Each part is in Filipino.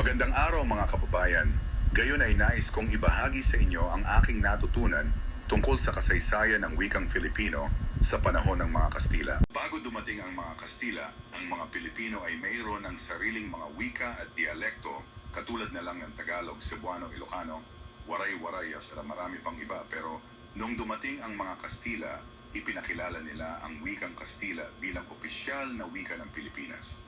Magandang araw mga kababayan. Gayon ay nais kong ibahagi sa inyo ang aking natutunan tungkol sa kasaysayan ng wikang Filipino sa panahon ng mga Kastila. Bago dumating ang mga Kastila, ang mga Pilipino ay mayroon ng sariling mga wika at dialekto katulad na lang ng Tagalog, Cebuano, Ilocano, Waray-Waray at marami pang iba. Pero nung dumating ang mga Kastila, ipinakilala nila ang wikang Kastila bilang opisyal na wika ng Pilipinas.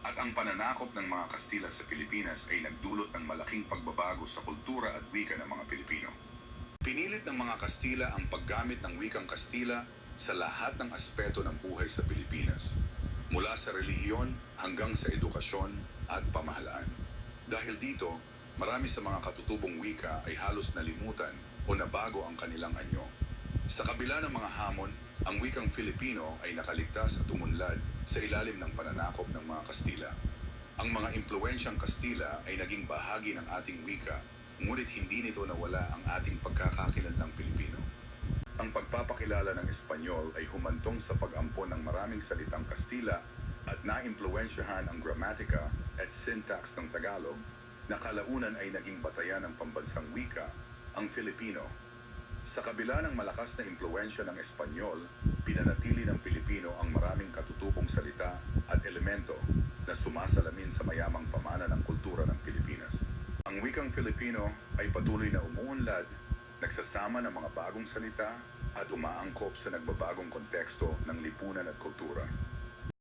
At ang pananakop ng mga Kastila sa Pilipinas ay nagdulot ng malaking pagbabago sa kultura at wika ng mga Pilipino. Pinilit ng mga Kastila ang paggamit ng wikang Kastila sa lahat ng aspeto ng buhay sa Pilipinas, mula sa relihiyon hanggang sa edukasyon at pamahalaan. Dahil dito, marami sa mga katutubong wika ay halos nalimutan o nabago ang kanilang anyo. Sa kabila ng mga hamon, ang wikang Filipino ay nakaligtas at umunlad sa ilalim ng pananakop ng mga Kastila. Ang mga impluwensyang Kastila ay naging bahagi ng ating wika, ngunit hindi nito nawala ang ating pagkakakilanlang Pilipino. Ang pagpapakilala ng Espanyol ay humantong sa pag-ampon ng maraming salitang Kastila at naimpluwensyahan ang gramatika at syntax ng Tagalog, na kalaunan ay naging batayan ng pambansang wika, ang Filipino. Sa kabila ng malakas na impluwensya ng Espanyol, pinanatili ng Pilipino ang maraming katutubong salita at elemento na sumasalamin sa mayamang pamana ng kultura ng Pilipinas. Ang wikang Filipino ay patuloy na umuunlad, nagsasama ng mga bagong salita at umaangkop sa nagbabagong konteksto ng lipunan at kultura.